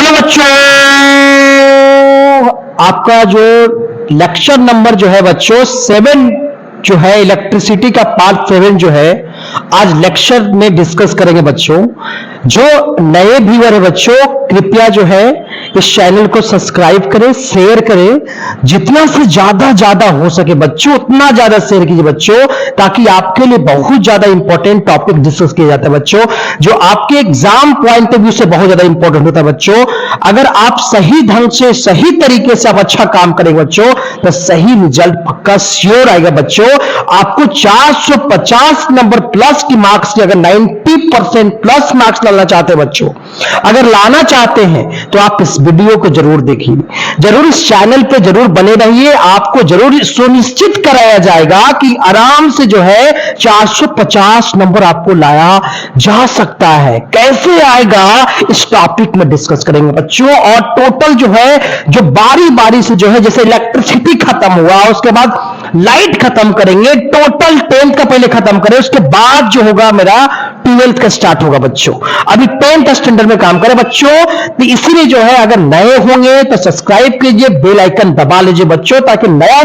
Hello बच्चों, आपका जो लेक्चर नंबर जो है बच्चों 7 जो है इलेक्ट्रिसिटी का पार्ट 7 जो है आज लेक्चर में डिस्कस करेंगे बच्चों। जो नए व्यूअर है बच्चों, कृपया जो है इस चैनल को सब्सक्राइब करें, शेयर करें, जितना से ज्यादा हो सके बच्चों उतना ज्यादा शेयर कीजिए बच्चों, ताकि आपके लिए बहुत ज्यादा इंपॉर्टेंट टॉपिक डिस्कस किया जाता है बच्चों, जो आपके एग्जाम पॉइंट ऑफ व्यू से बहुत ज्यादा इंपॉर्टेंट होता है बच्चों। अगर आप सही ढंग से सही तरीके से आप अच्छा काम करेंगे बच्चों तो सही रिजल्ट पक्का श्योर आएगा बच्चों। आपको 450 नंबर प्लस की मार्क्स की, अगर 90% प्लस मार्क्स लाना चाहते हैं बच्चों, अगर लाना चाहते हैं तो आप इस वीडियो को जरूर देखिए, जरूर इस चैनल पे जरूर बने रहिए। आपको जरूर सुनिश्चित कराया जाएगा कि आराम से जो है 450 नंबर आपको लाया जा सकता है। कैसे आएगा इस टॉपिक में डिस्कस करेंगे बच्चों। और टोटल जो है, जो बारी बारी से जो है, जैसे इलेक्ट्रिसिटी खत्म हुआ उसके बाद लाइट खत्म करेंगे, टोटल 10th का पहले खत्म करें, उसके बाद जो होगा मेरा 12th का स्टार्ट होगा बच्चों। अभी 10th स्टैंडर्ड में काम करें बच्चों, तो इसीलिए जो है अगर नए होंगे तो सब्सक्राइब कीजिए, बेल आइकन दबा लीजिए बच्चों, ताकि नया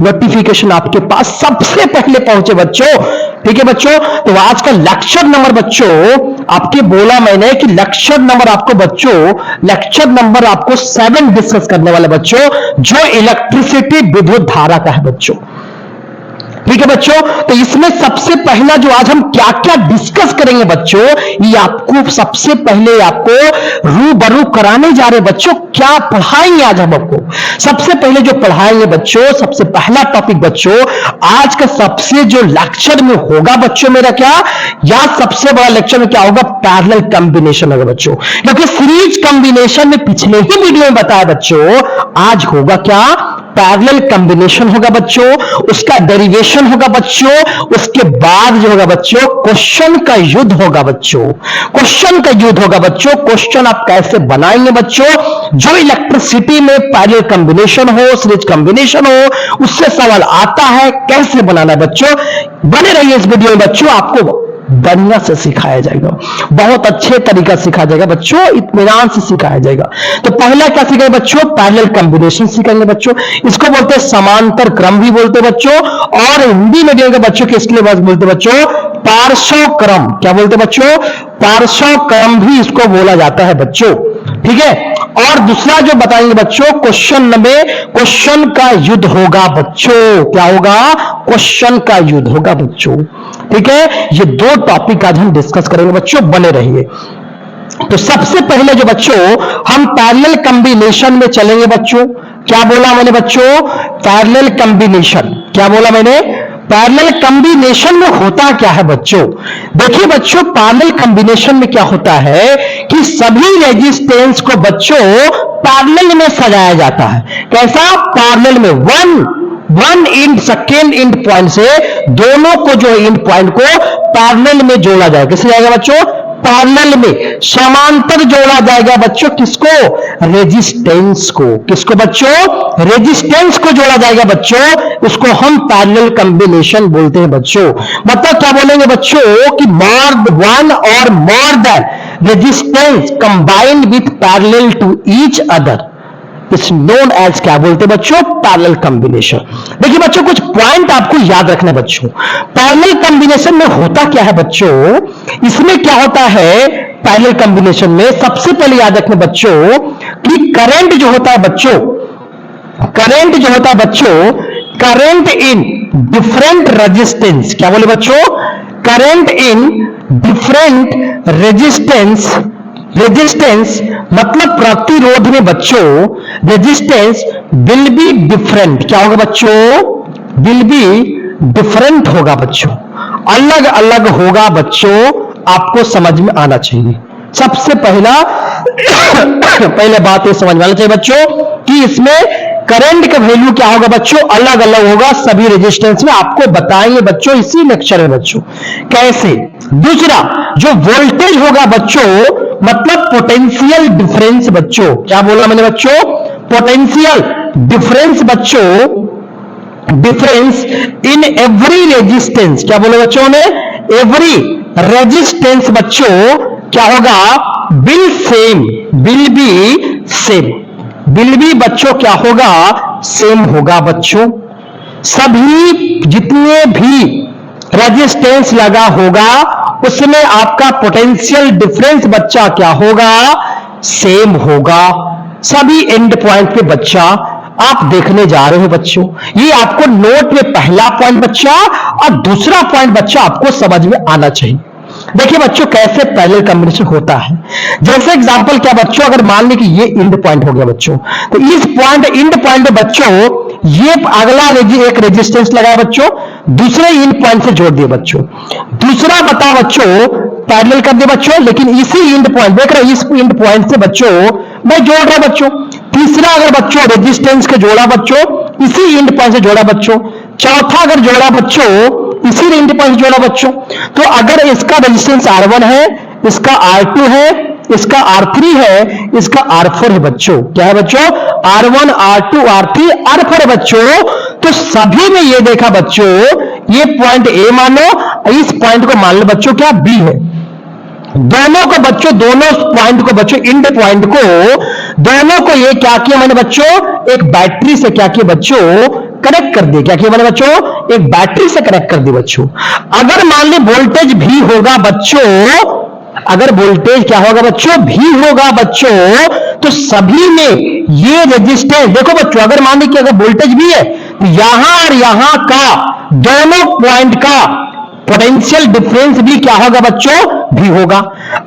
नोटिफिकेशन आपके पास सबसे पहले पहुंचे बच्चों। ठीक है बच्चों, तो आज का लेक्चर नंबर बच्चों आपके बोला मैंने कि लेक्चर नंबर आपको बच्चों, लेक्चर नंबर आपको 7 डिस्कस करने वाले बच्चों, जो इलेक्ट्रिसिटी विद्युत धारा का है बच्चों। ठीक है बच्चों, तो इसमें सबसे पहला जो आज हम क्या क्या डिस्कस करेंगे बच्चों, ये आपको सबसे पहले आपको रूबरू कराने जा रहे बच्चों। क्या पढ़ाएंगे आज हम आपको, सबसे पहले जो पढ़ाएंगे बच्चों, सबसे पहला टॉपिक बच्चों आज का सबसे जो लेक्चर में होगा बच्चों मेरा क्या, या सबसे बड़ा लेक्चर में क्या होगा, पैरेलल कॉम्बिनेशन होगा बच्चों। क्योंकि सीरीज कॉम्बिनेशन में पिछले ही वीडियो में बताया बच्चों, आज होगा क्या, पैरेलल कॉम्बिनेशन होगा बच्चों, उसका डेरिवेशन होगा बच्चों, उसके बाद जो होगा बच्चों क्वेश्चन का युद्ध होगा बच्चों, क्वेश्चन का युद्ध होगा बच्चों। क्वेश्चन आप कैसे बनाएंगे बच्चों, जो इलेक्ट्रिसिटी में पैरेलल कॉम्बिनेशन हो, सीरीज कॉम्बिनेशन हो, उससे सवाल आता है, कैसे बनाना है बच्चों। बने रहिए इस वीडियो में बच्चों, आपको बढ़िया से सिखाया जाएगा, बहुत अच्छे तरीका से सिखाया जाएगा बच्चों, इत्मीनान से सिखाया जाएगा। तो पहला क्या सीखेंगे बच्चों, पैरेलल कॉम्बिनेशन सीखेंगे बच्चों। इसको बोलते हैं समांतर क्रम भी बोलते हैं बच्चों, और हिंदी में देंगे बच्चों कि इसके लिए बोलते हैं बच्चों पार्श्व क्रम। क्या बोलते हैं बच्चों, पार्श्व क्रम भी इसको बोला जाता है बच्चों। ठीक है, और दूसरा जो बताएंगे बच्चों, क्वेश्चन में क्वेश्चन का युद्ध होगा बच्चों। क्या होगा, क्वेश्चन का युद्ध होगा बच्चों। ठीक है, ये 2 टॉपिक आज हम डिस्कस करेंगे बच्चों, बने रहिए। तो सबसे पहले जो बच्चों हम पैरेलल कॉम्बिनेशन में चलेंगे बच्चों। क्या बोला मैंने बच्चों, पैरेलल कॉम्बिनेशन। क्या बोला मैंने, पैरेलल कॉम्बिनेशन में होता क्या है बच्चों। देखिए बच्चों, पैरेलल कॉम्बिनेशन में क्या होता है कि सभी रेजिस्टेंस को बच्चों पैरेलल में सजाया जाता है। कैसा, पैरेलल में one end second end point से दोनों को जो इंड पॉइंट को पैरेलल में जोड़ा जाएगा। किससे जाएगा बच्चों, पैरेलल में समांतर जोड़ा जाएगा बच्चों। किसको, रेजिस्टेंस को। किसको बच्चों, रेजिस्टेंस को जोड़ा जाएगा बच्चों, उसको हम पैरेलल कॉम्बिनेशन बोलते हैं बच्चों। मतलब क्या बोलेंगे बच्चों कि मोर वन और more than resistance combined with parallel to each other is known as, क्या बोलते हैं बच्चों, पैरेलल कॉम्बिनेशन। देखिए बच्चों, कुछ पॉइंट आपको याद रखना है बच्चों। पैरेलल कॉम्बिनेशन में होता क्या है बच्चों, इसमें क्या होता है पैरेलल कॉम्बिनेशन में, सबसे पहले याद रखना बच्चों कि करंट जो होता है बच्चों, करंट जो होता है बच्चों, करंट इन डिफरेंट रेजिस्टेंस। क्या बोले बच्चों, current in different resistance. Resistance मतलब प्रतिरोध में बच्चों, रेजिस्टेंस विल बी डिफरेंट। क्या होगा बच्चों, विल बी डिफरेंट होगा बच्चों, अलग अलग होगा बच्चों। आपको समझ में आना चाहिए। सबसे पहला पहले बात ये समझ में आना चाहिए बच्चों कि इसमें करंट का वैल्यू क्या होगा बच्चों, अलग अलग होगा सभी रेजिस्टेंस में। आपको बताएंगे बच्चों इसी लेक्चर में बच्चों कैसे। दूसरा जो वोल्टेज होगा बच्चों, मतलब पोटेंशियल डिफरेंस बच्चों। क्या बोला मैंने बच्चों, पोटेंशियल डिफरेंस बच्चों, डिफरेंस इन एवरी रेजिस्टेंस। क्या बोले बच्चों ने, एवरी रेजिस्टेंस बच्चों क्या होगा, will same, will be same, will be बच्चों क्या होगा, सेम होगा बच्चों। सभी जितने भी रेजिस्टेंस लगा होगा उसमें आपका पोटेंशियल डिफरेंस बच्चा क्या होगा, सेम होगा। सभी एंड पॉइंट पे बच्चा आप देखने जा रहे हो बच्चों। ये आपको नोट में पहला पॉइंट बच्चा और दूसरा पॉइंट बच्चा आपको समझ में आना चाहिए। देखिए बच्चों कैसे पैरेलल कॉम्बिनेशन होता है। जैसे एग्जांपल क्या बच्चों, अगर मान ली कि ये इंड पॉइंट हो गया बच्चों, तो इस पॉइंट इंड पॉइंट में बच्चों ये अगला एक रेजिस्टेंस लगाया बच्चों, दूसरे इंड पॉइंट से जोड़ दिए बच्चों, दूसरा बताओ बच्चों पैरेलल कर दिए बच्चों, लेकिन इसी इंड पॉइंट देख रहे हो, इस इंड पॉइंट से बच्चों मैं जोड़ रहा बच्चों। तीसरा अगर बच्चों रेजिस्टेंस के जोड़ा बच्चों, इसी इंड पॉइंट से जोड़ा बच्चों। चौथा अगर जोड़ा बच्चों, इसी इंड पॉइंट से जोड़ा बच्चों। तो अगर इसका रेजिस्टेंस R1 है, इसका R2 है, इसका R3 है, इसका R4 है बच्चों। क्या है बच्चों, R1 R2 R3 R4 है बच्चों। तो सभी में ये देखा बच्चों, ये पॉइंट A मानो, इस पॉइंट को मान लो बच्चों क्या B है। दोनों को बच्चों, दोनों पॉइंट को बच्चों, इंड पॉइंट को दोनों को ये क्या किया मैंने बच्चों, एक बैटरी से क्या किया बच्चों, कनेक्ट कर दिया। क्या किया मैंने बच्चों, एक बैटरी से कनेक्ट कर दी बच्चों। अगर मान ली वोल्टेज भी होगा बच्चों, अगर वोल्टेज क्या होगा बच्चों, भी होगा बच्चों, तो सभी में ये रेजिस्टेंस देखो बच्चों, अगर मान ली कि अगर वोल्टेज भी है तो यहां और यहां का दोनों पॉइंट का पोटेंशियल डिफरेंस भी क्या होगा बच्चों, भी होगा।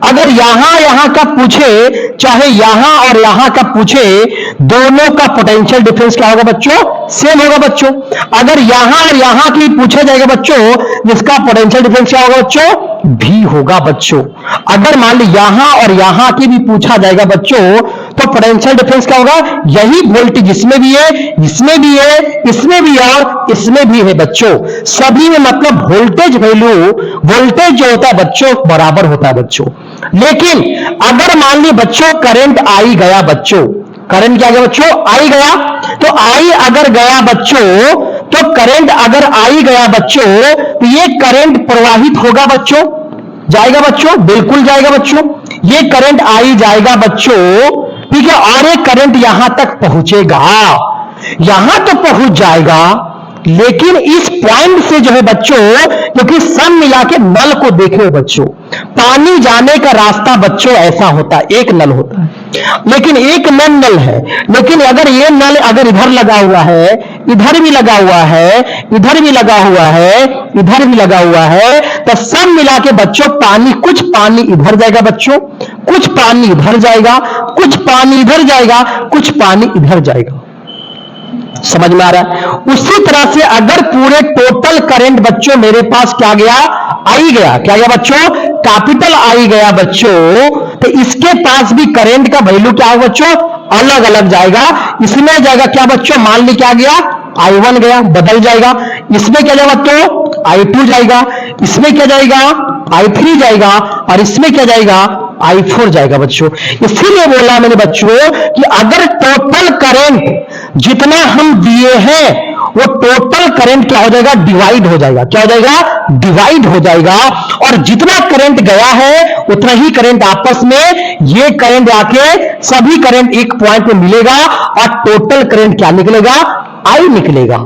अगर यहां का पूछे, चाहे यहां और यहां का पूछे, दोनों का पोटेंशियल डिफरेंस क्या होगा बच्चों, सेम होगा बच्चों। अगर यहां और यहां की पूछा जाएगा बच्चों, जिसका पोटेंशियल डिफरेंस क्या होगा बच्चों, भी होगा बच्चों। अगर मान ली यहां और यहां की भी पूछा जाएगा बच्चों, तो पोटेंशियल डिफरेंस क्या होगा, यही वोल्टेज इसमें भी है, इसमें भी है, इसमें भी है और इसमें भी है बच्चों। सभी में मतलब वोल्टेज वैल्यू, वोल्टेज जो होता है बच्चों बराबर होता है बच्चों। लेकिन अगर मान ली बच्चों करंट आई गया बच्चों, करंट क्या गया बच्चों, आई गया, तो आई अगर गया बच्चों, तो करंट अगर आई गया बच्चों, तो ये करंट प्रवाहित होगा बच्चों, जाएगा बच्चों, बिल्कुल जाएगा बच्चों। ये करंट आई जाएगा बच्चों, ठीक है, और ये करंट यहां तक पहुंचेगा, यहां तो पहुंच जाएगा, लेकिन इस पॉइंट से जो है बच्चों, क्योंकि सब मिला के नल को देखे बच्चों, पानी जाने का रास्ता बच्चों ऐसा होता है, एक नल होता है, लेकिन एक नल है। लेकिन अगर ये नल अगर इधर लगा हुआ है, इधर भी लगा हुआ है, इधर भी लगा हुआ है, इधर भी लगा हुआ है, तो सब मिला के बच्चों पानी, कुछ पानी इधर जाएगा बच्चों, कुछ पानी इधर जाएगा, कुछ पानी इधर जाएगा, कुछ पानी इधर जाएगा। समझ में आ रहा है। उसी तरह से अगर पूरे टोटल करंट बच्चों मेरे पास क्या गया, आई गया, क्या गया बच्चों, कैपिटल आई गया बच्चों, तो इसके पास भी करंट का वैल्यू क्या होगा बच्चों, अलग अलग जाएगा। इसमें जाएगा क्या बच्चों, मान ली क्या गया, I1 गया, बदल जाएगा। इसमें क्या जाएगा बच्चों, I2 जाएगा, इसमें क्या जाएगा, I3 जाएगा, और इसमें क्या जाएगा, I4 जाएगा बच्चों। इसीलिए बोला मैंने बच्चों कि अगर टोटल करंट जितना हम दिए हैं, वो टोटल करंट क्या हो जाएगा, डिवाइड हो जाएगा। क्या हो जाएगा, डिवाइड हो जाएगा, और जितना करंट गया है उतना ही करंट आपस में ये करंट आके सभी करंट एक पॉइंट पे मिलेगा, और टोटल करंट क्या निकलेगा, आई निकलेगा।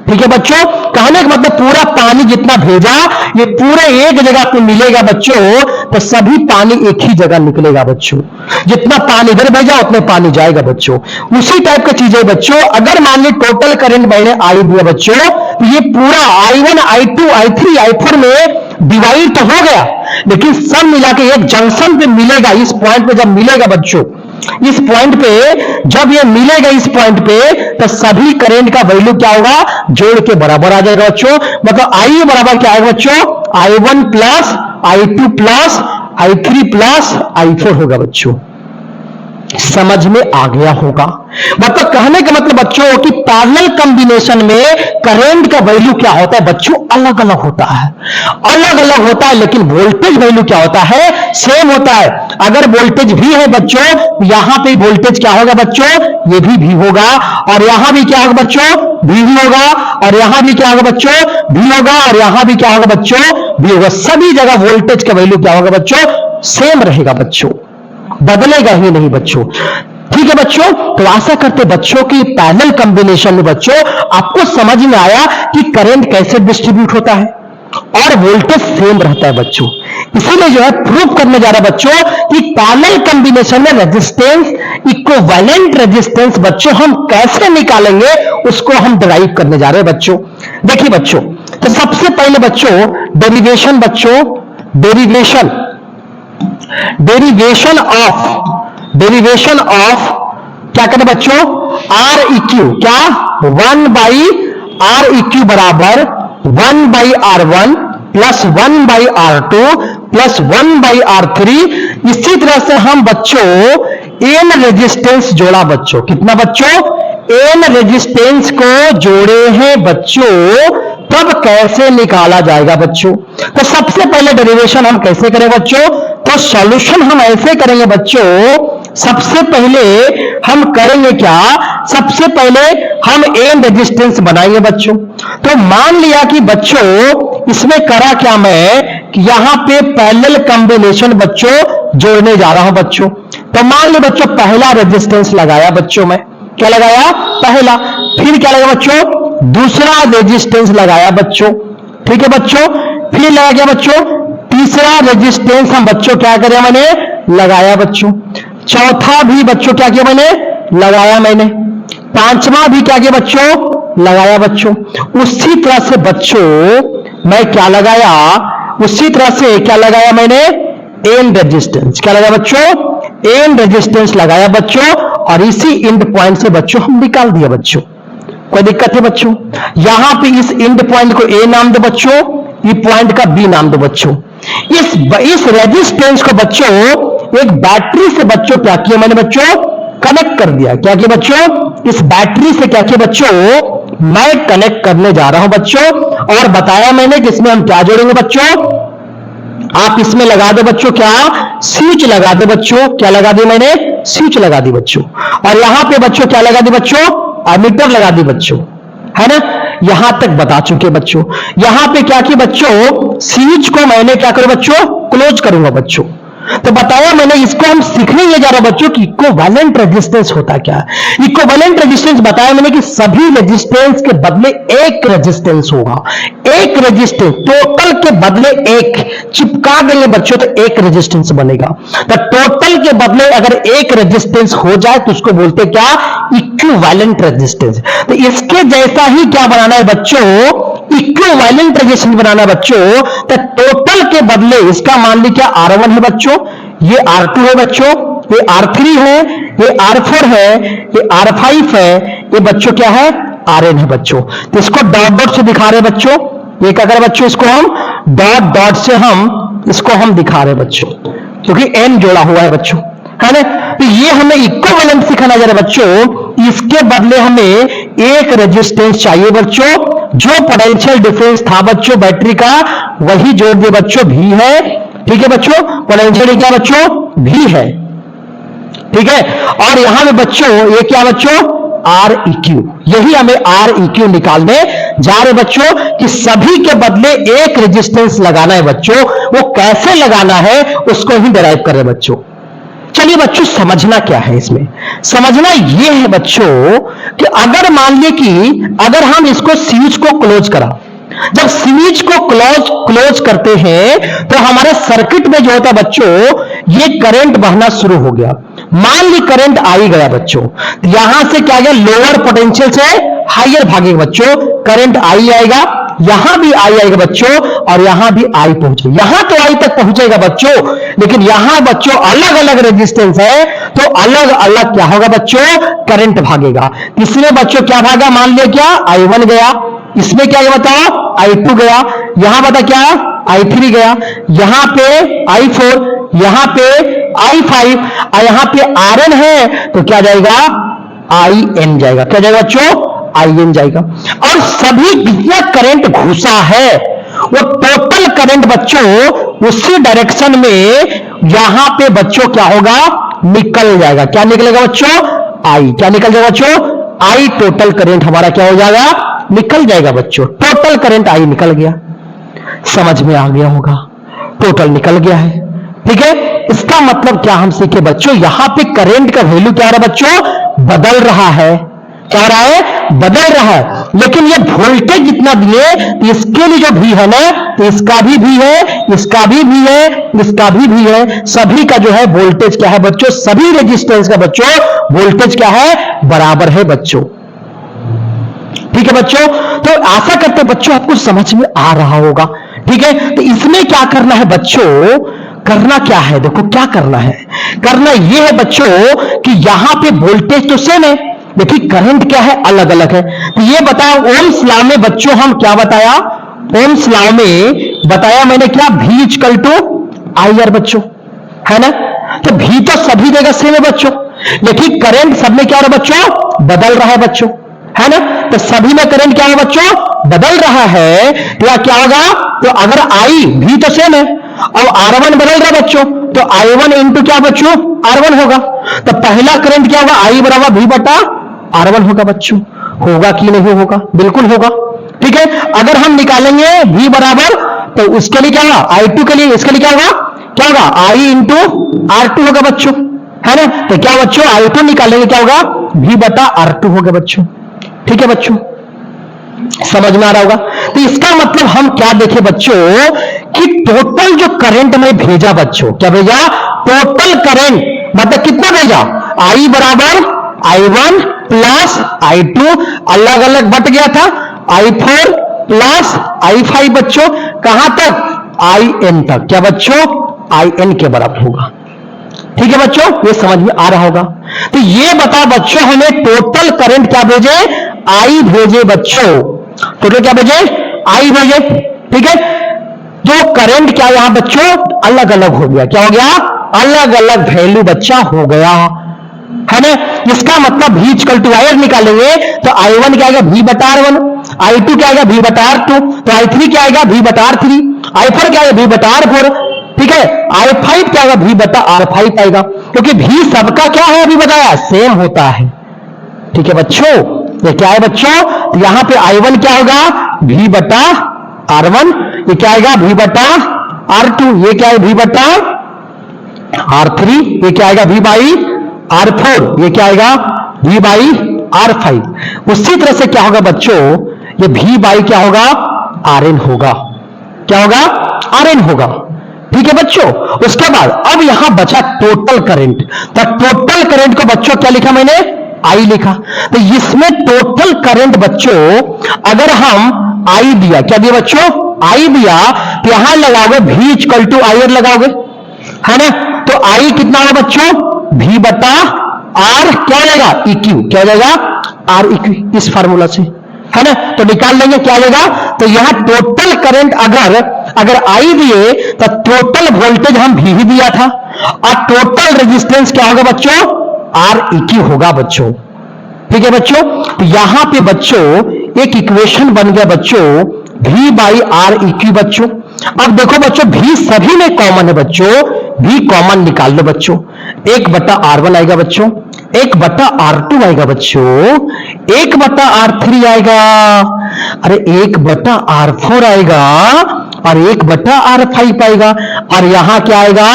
ठीक है बच्चों, कहने का मतलब पूरा पानी जितना भेजा ये पूरे एक जगह पे मिलेगा बच्चों, तो सभी पानी एक ही जगह निकलेगा बच्चों। जितना पानी इधर भेजा उतने पानी जाएगा बच्चों। उसी टाइप की चीजें बच्चों, अगर मान ली टोटल करंट मैंने आई दिया बच्चों, तो ये पूरा I1 I2 I3 I4 में डिवाइड तो हो गया, लेकिन सब मिला के एक जंक्शन पे मिलेगा। इस पॉइंट पे जब मिलेगा बच्चों, इस पॉइंट पे जब ये मिलेगा, इस पॉइंट पे, तो सभी करंट का वैल्यू क्या होगा, जोड़ के बराबर आ जाएगा बच्चों। मतलब I बराबर क्या आएगा बच्चों, I1 plus I2 plus I3 plus I4 होगा बच्चों। समझ में आ गया होगा। मतलब कहने का मतलब बच्चों कि पैरेलल कॉम्बिनेशन में करंट का वैल्यू क्या होता है बच्चों, अलग अलग होता है, अलग अलग होता है, लेकिन वोल्टेज वैल्यू क्या होता है, सेम होता है। अगर वोल्टेज भी है बच्चों, यहां पे वोल्टेज क्या होगा बच्चों, ये भी होगा, और यहां भी क्या होगा बच्चों, भी होगा, और यहां भी क्या होगा बच्चों, भी होगा, और यहां भी क्या होगा बच्चों, भी होगा। सभी जगह वोल्टेज का वैल्यू क्या होगा बच्चों, सेम रहेगा बच्चों। बदलेगा ही नहीं बच्चों। ठीक है बच्चों, तो आशा करते बच्चों की पैरेलल कॉम्बिनेशन में बच्चों आपको समझ में आया कि करंट कैसे डिस्ट्रीब्यूट होता है और वोल्टेज सेम रहता है बच्चों। इसीलिए जो है प्रूव करने जा रहा है बच्चों कि पैरेलल कॉम्बिनेशन में रेजिस्टेंस, इक्विवेलेंट रेजिस्टेंस बच्चों हम कैसे निकालेंगे उसको हम डिराइव करने जा रहे हैं बच्चों। देखिए बच्चों, तो सबसे पहले बच्चों डेरिवेशन ऑफ क्या करें बच्चों, आर इक्यू, क्या 1 बाई आर इक्यू बराबर 1 by R1 plus 1 by R2 plus 1 by R3। इसी तरह से हम बच्चों एन रेजिस्टेंस जोड़ा बच्चों, कितना बच्चों, एन रेजिस्टेंस को जोड़े हैं बच्चों, तब कैसे निकाला जाएगा बच्चों। तो सबसे पहले डेरिवेशन हम कैसे करें बच्चों, तो सॉल्यूशन हम ऐसे करेंगे बच्चों। सबसे पहले हम करेंगे क्या, सबसे पहले हम एन रेजिस्टेंस बनाएंगे बच्चों। तो मान लिया कि बच्चों इसमें करा क्या मैं कि यहां पे पैरेलल कॉम्बिनेशन बच्चों जोड़ने जा रहा हूं बच्चों। तो मान लो बच्चों पहला रेजिस्टेंस लगाया बच्चों, मैं क्या लगाया, पहला, फिर क्या लगाया बच्चों, दूसरा रेजिस्टेंस लगाया बच्चों, ठीक है बच्चों, फिर लगा गया बच्चों तीसरा रेजिस्टेंस हम बच्चों क्या करें, मैंने लगाया बच्चों, चौथा भी बच्चों क्या किया मैंने, लगाया मैंने, पांचवा भी क्या किया बच्चों, लगाया बच्चों। उसी तरह से बच्चों मैं क्या लगाया, उसी तरह से क्या लगाया मैंने, एन रेजिस्टेंस, क्या लगाया बच्चों, एन रेजिस्टेंस लगाया बच्चों, और इसी एंड पॉइंट से बच्चों हम निकाल दिया बच्चों। कोई दिक्कत है बच्चों, यहां पे इस एंड पॉइंट को ए नाम दो बच्चों, ये पॉइंट का बी नाम दो बच्चों। इस रेजिस्टेंस को बच्चों एक बैटरी से बच्चों क्या किया मैंने बच्चों, कनेक्ट कर दिया। क्या किया बच्चों, इस बैटरी से क्या किया बच्चों, मैं कनेक्ट करने जा रहा हूं बच्चों। और बताया मैंने कि इसमें हम क्या जोड़ेंगे बच्चों, आप इसमें लगा दो बच्चों क्या, स्विच लगा दो बच्चों, क्या लगा दी मैंने, स्विच लगा दी बच्चों। और यहां पे बच्चों क्या लगा दी बच्चों, एमीटर लगा दी बच्चों, है ना। यहां तक बता चुके बच्चों। यहां पे क्या किया बच्चों, स्विच को मैंने क्या करूं बच्चों, क्लोज करूंगा बच्चों। तो बताया मैंने, इसको हम सीखने ये जा रहे बच्चों कि इक्विवेलेंट रेजिस्टेंस होता क्या है। इक्विवेलेंट रेजिस्टेंस बताया मैंने कि सभी रेजिस्टेंस के बदले एक रेजिस्टेंस होगा, एक रेजिस्टेंस टोटल के बदले एक चिपका देंगे बच्चों तो एक रेजिस्टेंस बनेगा। तो टोटल के बदले अगर एक रेजिस्टेंस हो जाए तो उसको बोलते क्या, इक्विवेलेंट रेजिस्टेंस। तो इसके जैसा ही क्या बनाना है बच्चों, इक्विवेलेंट रेजिस्टेंस बनाना बच्चों। तो टोटल के बदले इसका मान ली क्या R1 है बच्चों, ये R2 है बच्चों, ये R3 है, ये R4 है, ये R5 है, ये बच्चों क्या है, Rn है बच्चों। तो इसको डॉट डॉट से दिखा रहे बच्चों, ये क्या करें बच्चों, इसको हम डॉट डॉट से हम इसको हम दिखा रहे बच्चों, क्योंकि n जोड़ा हुआ है बच्चों, है ना। तो ये हमें इक्विवेलेंट सिखाना जा रहा है बच्चों। इसके बदले हमें एक रेजिस्टेंस चाहिए बच्चों, जो पोटेंशियल डिफरेंस था बच्चों बैटरी का वही जोड़ दिए बच्चों, भी है, ठीक है बच्चों, पोटेंशियल क्या बच्चों, भी है, ठीक है। और यहां में बच्चों ये क्या बच्चों, आर इक्यू, यही हमें आर इक्यू निकालने जा रहे बच्चों कि सभी के बदले एक रेजिस्टेंस लगाना है बच्चों। वो कैसे लगाना है उसको ही डिराइव कर रहे बच्चों। चलिए बच्चों समझना क्या है इसमें, समझना यह है बच्चों कि अगर मान लिया कि अगर हम इसको स्विच को क्लोज करा, जब स्विच को क्लोज करते हैं तो हमारे सर्किट में जो होता है बच्चों, ये करंट बहना शुरू हो गया। मान ली करंट आई गया बच्चों, तो यहां से क्या गया, लोअर पोटेंशियल से हायर भागेगा बच्चों, करंट आई आएगा, यहां भी आई आएगा बच्चों, और यहां भी आई पहुंचेगा, यहां तो आई तक पहुंचेगा बच्चों, लेकिन यहां बच्चों अलग अलग रेजिस्टेंस है तो अलग अलग क्या होगा बच्चों, करंट भागेगा। इसमें बच्चों क्या भागा, मान लिया क्या, I1 गया, इसमें क्या गया बताओ, I2 गया, यहां बता क्या, I3 गया, यहां पे I4, यहां पे I5, और यहां पे Rn है तो क्या जाएगा, In जाएगा, क्या जाएगा बच्चों, In जाएगा। और सभी जितना करंट घुसा है वो टोटल करंट बच्चों उसी डायरेक्शन में यहां पे बच्चों क्या होगा, निकल जाएगा। क्या निकलेगा बच्चों, I, क्या निकल जाएगा बच्चों, I टोटल करंट हमारा क्या हो जाएगा, निकल जाएगा बच्चों। टोटल करंट I निकल गया, समझ में आ गया होगा, टोटल निकल गया है, ठीक है। इसका मतलब क्या हम सीखे बच्चों, यहां पे करंट का वैल्यू क्या हो रहा है बच्चों, बदल रहा है, क्या हो रहा है, बदल रहा है। लेकिन ये वोल्टेज जितना दिए तो इसके लिए जो भी है ना, तो इसका भी है, इसका भी है, इसका भी है, सभी का जो है वोल्टेज क्या है बच्चों, सभी रेजिस्टेंस का बच्चों वोल्टेज क्या है, बराबर है बच्चों। ठीक है बच्चों, तो आशा करते हैं बच्चों आपको समझ में आ रहा होगा। ठीक है, तो इसमें क्या करना है बच्चों, करना क्या है, देखो क्या करना है, करना यह है बच्चों कि यहां पे वोल्टेज तो सेम है, देखिए करंट क्या है, अलग अलग है। तो ये बताया ओम्स लॉ में बच्चों, हम क्या बताया, ओम्स लॉ में बताया मैंने क्या, V इक्वल टू IR बच्चों, है ना। तो V तो सभी जगह सेम है बच्चों, लेकिन करंट सब में क्या हो रहा है बच्चों, बदल रहा है बच्चों, है ना। तो सभी में करंट क्या है बच्चों, बदल रहा है। तो क्या होगा, तो अगर V तो सेम है और R1 बदल रहा है बच्चों, तो I1 इंटू क्या बच्चों, R1 होगा। तो पहला करंट क्या होगा, I बराबर V बटा R1 होगा बच्चों, होगा कि नहीं होगा, बिल्कुल होगा। ठीक है, अगर हम निकालेंगे V बराबर, तो उसके लिए क्या होगा, I2 के लिए, इसके लिए क्या होगा, क्या होगा, I इंटू R2 होगा बच्चों, है ना। तो क्या बच्चों, I2 निकालेंगे क्या होगा, V बटा R2 होगा बच्चों। ठीक है बच्चों, समझ में आ रहा होगा। तो इसका मतलब हम क्या देखे बच्चों, कि टोटल जो करंट में भेजा बच्चों, क्या भेजा, टोटल करंट मतलब कितना भेजा, I बराबर I1 प्लस I2, अलग अलग बट गया था, I4 प्लस I5 बच्चों, कहां तक, IN तक, क्या बच्चों, IN के बराबर होगा। ठीक है बच्चों, ये समझ में आ रहा होगा। तो ये बता बच्चों, हमें टोटल करंट क्या भेजे, I भेजे बच्चों, टोटल क्या भेजे, I भेजे। ठीक है, जो करंट क्या यहां बच्चों अलग अलग हो गया, क्या हो गया, अलग अलग वैल्यू बच्चा हो गया, है ना। इसका मतलब V इक्वल टू IR निकालेंगे तो I1 क्या आएगा, V बटा R1, I2 क्या आएगा, V बटा R2, तो I3 क्या आएगा, V बटा R3, I4 क्या आएगा, V बटा R4। ठीक है, I5 क्या आएगा, V बटा R5 आएगा, क्योंकि V सबका क्या है, अभी बताया सेम होता है। ठीक है बच्चों, ये क्या है बच्चों, तो यहां पे I1 क्या होगा, V बटा R1, ये क्या आएगा, V बटा R2, ये क्या है, V बटा R3, ये क्या आएगा, V बाई R4, ये क्या आएगा, V बाई R5। उसी तरह से क्या होगा बच्चों, ये V बाई क्या होगा, RN होगा, क्या होगा, RN होगा। ठीक है बच्चों, उसके बाद अब यहां बचा टोटल करंट, तो टोटल करंट को बच्चों क्या लिखा मैंने, I लिखा। तो इसमें टोटल करंट बच्चों, अगर हम I दिया, क्या दिया बच्चों, I दिया, तो यहां लगाओगे V इक्वल टू IR लगाओगे, है ना। तो I कितना होगा बच्चों, V बटा R, क्या हो जाएगा, EQ, क्या हो जाएगा, R EQ, इस फार्मूला से, है ना। तो निकाल लेंगे क्या हो जाएगा, तो यहां टोटल करंट अगर I दिए तो टोटल वोल्टेज हम V ही दिया था, और टोटल रेजिस्टेंस क्या होगा बच्चों, R EQ होगा बच्चों। ठीक है बच्चों, तो यहां पे बच्चों एक इक्वेशन बन गया बच्चों, V बाई R EQ बच्चों। अब देखो बच्चों, V सभी में कॉमन है बच्चों, V कॉमन निकाल लो बच्चों, 1 बटा R1 आएगा बच्चों, 1 बटा R2 आएगा बच्चों, 1 बटा R3 आएगा, अरे 1 बटा R4 आएगा, और 1 बटा R5 आएगा, और यहां क्या आएगा,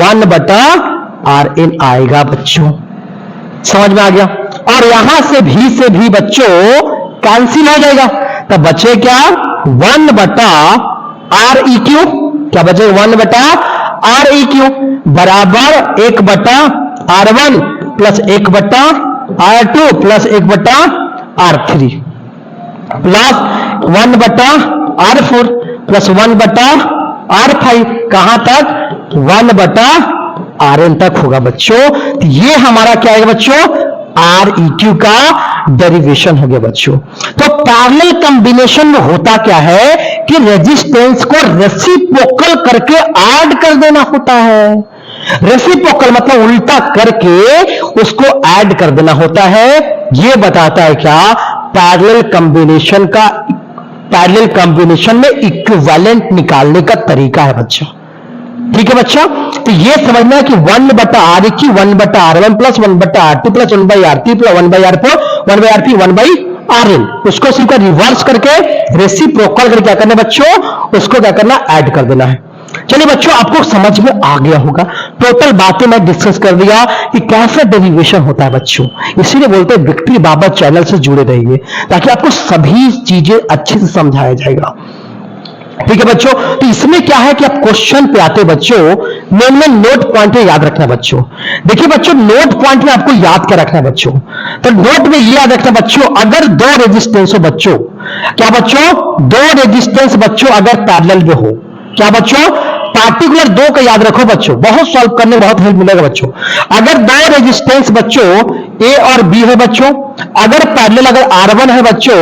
1 बटा RN आएगा बच्चों। समझ में आ गया। और यहां से भी बच्चों कैंसिल हो जाएगा, तब बचे क्या, 1 बटा R EQ, क्या बचे, 1 बटा R EQ बराबर 1 बटा R1 प्लस 1 बटा R2 प्लस 1 बटा R3 प्लस 1 बटा R4 प्लस 1 बटा R5, कहां तक, 1 बटा RN तक होगा बच्चों। तो ये हमारा क्या है बच्चों, R EQ का डेरिवेशन हो गया बच्चों। तो पैरेलल कॉम्बिनेशन में होता क्या है कि रेजिस्टेंस को रेसिप्रोकल करके ऐड कर देना होता है। रेसिप्रोकल मतलब उल्टा करके उसको ऐड कर देना होता है। ये बताता है क्या, पैरेलल कॉम्बिनेशन में इक्विवेलेंट निकालने का तरीका है बच्चा। ठीक है बच्चा, तो ये समझना है कि 1 बटा R EQ 1 बटा R1 प्लस 1 बटा R2 plus 1 by R3 plus 1 by R4 1 by RP 1 by RN, उसको सिर्फ रिवर्स करके रेसिप्रोकल करके क्या करना है बच्चों, उसको क्या करना, ऐड कर देना है। चलिए बच्चों, आपको समझ में आ गया होगा, टोटल बातें मैं डिस्कस कर दिया कि कैसे डेरिवेशन होता है बच्चों। इसीलिए बोलते हैं विक्ट्री बाबा चैनल से जुड़े रहिए, ताकि आपको सभी चीजें अच्छे से समझाया जाएगा। ठीक है बच्चों, तो इसमें क्या है कि आप क्वेश्चन पे आते बच्चों, मेन नोट पॉइंट याद रखना बच्चों। देखिए बच्चों, नोट पॉइंट में आपको याद क्या रखना है बच्चों, तो नोट में ये याद रखना बच्चों, अगर दो रेजिस्टेंस हो बच्चों, क्या बच्चों, दो रेजिस्टेंस बच्चों अगर पैरेलल में हो, क्या बच्चों, पार्टिकुलर दो का याद रखो बच्चों, बहुत सॉल्व करने में बहुत हेल्प मिलेगा बच्चों। अगर दो रेजिस्टेंस बच्चों ए और बी है बच्चों, अगर पैरेलल अगर R1 है बच्चों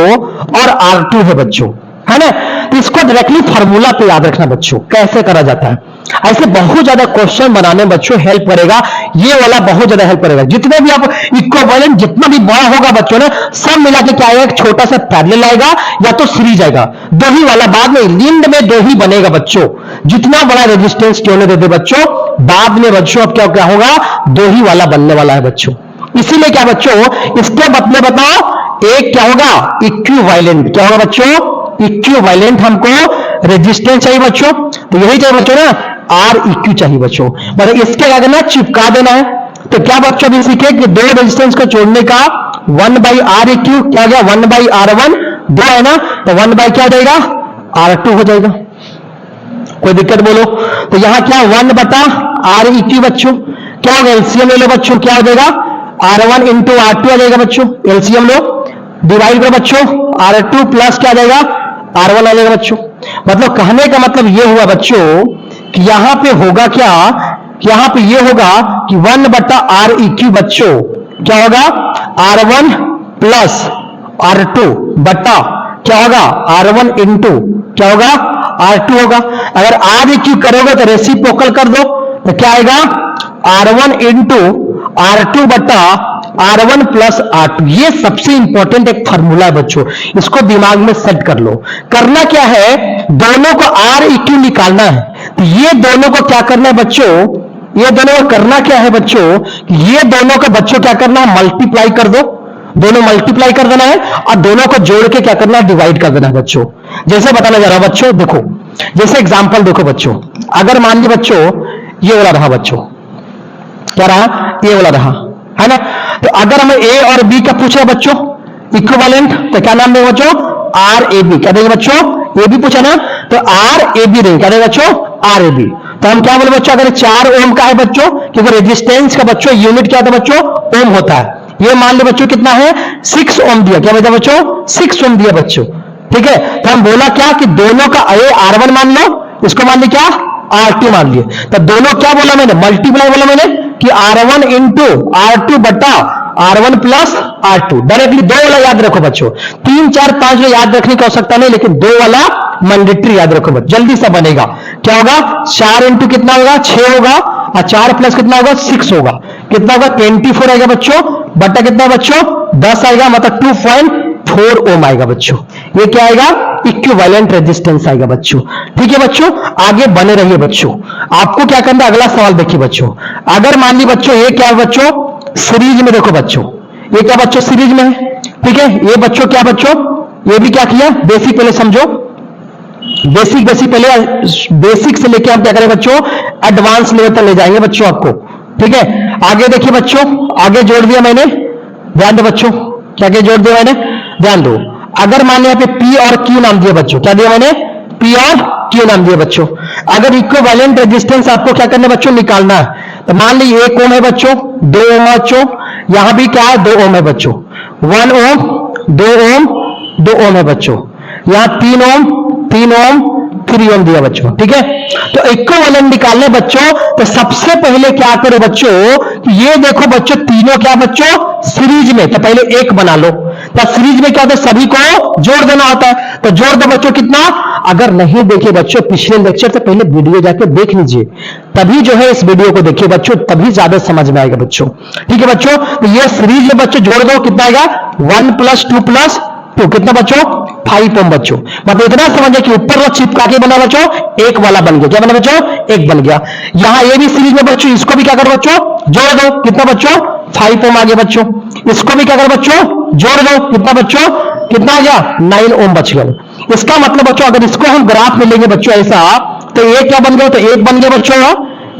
और R2 है बच्चों, है ना, तो इसको डायरेक्टली फार्मूला पे याद रखना बच्चों, कैसे करा जाता है। ऐसे बहुत ज्यादा क्वेश्चन बनाने में बच्चों हेल्प करेगा, ये वाला बहुत ज्यादा हेल्प करेगा। जितने भी आप इक्विवेलेंट जितना भी बड़ा होगा बच्चों ने, सब मिला के क्या आएगा, एक छोटा सा पैरेलल आएगा या तो सीरीज आएगा, दो ही वाला, बाद में लिंड में दो ही बनेगा बच्चों। जितना बड़ा रेजिस्टेंस क्यों न दे दे बच्चों, बाद में बच्चों अब क्या क्या होगा, दो ही वाला बनने वाला है बच्चों। इसीलिए क्या बच्चों, इसके मतलब बताओ, एक क्या होगा, इक्विवेलेंट, क्या होगा बच्चों, इक्विवेलेंट हमको रेजिस्टेंस चाहिए बच्चों, तो यही चाहिए बच्चों ना, आर इक्यू चाहिए बच्चों। मतलब इसके क्या करना, चिपका देना है। तो क्या बच्चों भी सीखे कि दो रेजिस्टेंस को जोड़ने का 1/r इक्यू क्या गया, 1/r1 दो है ना, तो 1 बाई क्या जाएगा, R2 हो जाएगा। कोई दिक्कत बोलो, तो यहां क्या 1/r इक्यू बच्चों, क्या होगा, एलसीएम ले लो बच्चों, क्या हो जाएगा, R1 इंटू R2 आ जाएगा बच्चों, एलसीएम लो, डिवाइड करो बच्चों, R2 प्लस क्या आ जाएगा, R1 आ जाएगा बच्चों। मतलब कहने का मतलब ये हुआ बच्चों कि यहां पे होगा क्या, यहां पे ये होगा कि 1/r इक्यू बच्चों क्या होगा, R1 प्लस R2 बटा क्या होगा, R1 इंटू क्या होगा, R2 होगा। अगर R इक्यू करोगे तो रेसिप्रोकल कर दो, तो क्या आएगा, R1 इंटू R2 बटा R1 प्लस R2। ये सबसे इंपॉर्टेंट एक फार्मूला है बच्चों, इसको दिमाग में सेट कर लो। करना क्या है, दोनों को R इक्यू निकालना है, तो ये दोनों को क्या करना है बच्चों, ये दोनों को करना क्या है बच्चों, ये दोनों का बच्चों क्या करना है, मल्टीप्लाई कर दो, दोनों मल्टीप्लाई कर देना है, और दोनों को जोड़ के क्या करना है, डिवाइड कर देना है बच्चों। जैसे बताना जा रहा है बच्चों, देखो जैसे एग्जांपल देखो बच्चों, अगर मान लीजिए बच्चों ये वाला रहा बच्चों, क्या रहा, ये वाला रहा, है ना, तो अगर हमें ए और बी का पूछा बच्चों इक्विवेलेंट, तो क्या नाम देंगे बच्चों, आर ए बी। क्या देंगे बच्चों, ए बी पूछा ना, तो आर ए बी देंगे, क्या देंगे बच्चों, आर ए बी। तो हम क्या बोले बच्चों, अगर 4 ओम का है बच्चों, क्योंकि रेजिस्टेंस का बच्चों यूनिट क्या होता है बच्चों, ओम होता है। ये मान लो बच्चों कितना है, 6 ओम दिया, क्या बोला बच्चों, 6 ओम दिया बच्चों। ठीक है, तो हम बोला क्या कि दोनों का ए R1 मान लो, इसको मान ली क्या, R2 मान लिए, तो दोनों क्या बोला मैंने, मल्टीप्लाई बोला मैंने कि R1 इंटू R2 बटा R1 प्लस R2। डायरेक्टली दो वाला याद रखो बच्चों, 3 4 5 में याद रखने की आवश्यकता नहीं, लेकिन दो वाला मैंडेटरी याद रखो बच्चों, जल्दी से बनेगा। क्या होगा, 4 इंटू कितना होगा, 6 होगा, और 4 प्लस कितना होगा, 6 होगा, कितना होगा, 24 आएगा बच्चों, बटा कितना बच्चों, 10 आएगा, मतलब 2.4 ओम आएगा बच्चों। ये क्या आएगा, इक्विवेलेंट रेजिस्टेंस आएगा बच्चों। ठीक है बच्चों, आगे बने रहिए बच्चों। आपको क्या करना है, अगला सवाल देखिए बच्चों, अगर मान ली बच्चों ये क्या है बच्चों, सीरीज में देखो बच्चों, ये क्या बच्चों सीरीज में है। ठीक है, ये बच्चों क्या बच्चों, ये भी क्या किया, बेसिक पहले समझो, बेसिक पहले, बेसिक से लेके हम क्या करें बच्चों, एडवांस लेवल तक ले जाएंगे बच्चों आपको। ठीक है, आगे देखिए बच्चों, आगे जोड़ दिया मैंने, ध्यान दो बच्चों, क्या क्या जोड़ दिया मैंने, ध्यान दो। अगर मान लिया पे P और Q नाम दिया बच्चों, क्या दिया मैंने, P और Q नाम दिया बच्चों। अगर इक्विवेलेंट रेजिस्टेंस आपको क्या करना है बच्चों, निकालना है, तो मान लीजिए 1 ओम है बच्चों, 2 ओम है बच्चों, यहां भी क्या है 2 ओम है बच्चों, 1 ओम 2 ओम 2 ओम है बच्चों, यहां 3 ओम 3 ओम 3 ओम दिया बच्चों। ठीक है, तो इक्विवेलेंट निकालने बच्चों, तो सबसे पहले क्या करो बच्चों, ये देखो बच्चों तीनों क्या बच्चों, सीरीज में, तो पहले एक बना लो। तो सीरीज में क्या होता है, सभी को जोड़ देना होता है, तो जोड़ दो बच्चों कितना। अगर नहीं देखे बच्चों पिछले लेक्चर से, पहले वीडियो जाके देख लीजिए, तभी जो है इस वीडियो को देखिए बच्चों, तभी ज्यादा समझ में आएगा बच्चों। ठीक है बच्चों, तो ये सीरीज में बच्चों जोड़ दो, कितना आएगा, 1 + 2 + 2 कितना बच्चों, 5 ओम बच्चों। मतलब इतना समझे कि ऊपर वो चिपका के बना बच्चों, एक वाला बन गया, क्या बना बच्चों, एक बन गया। यहां ये भी सीरीज में बच्चों, इसको भी क्या करो बच्चों, जोड़ दो, कितना बच्चों, 5 ओम आ गया बच्चों। इसको भी क्या करो बच्चों, जोड़ दो, कितना बच्चों, कितना आ गया, 9 ओम बच गया। इसका मतलब बच्चों, अगर इसको हम ग्राफ में लेंगे बच्चों ऐसा, तो ये क्या बन गया, तो एक बन गया बच्चों,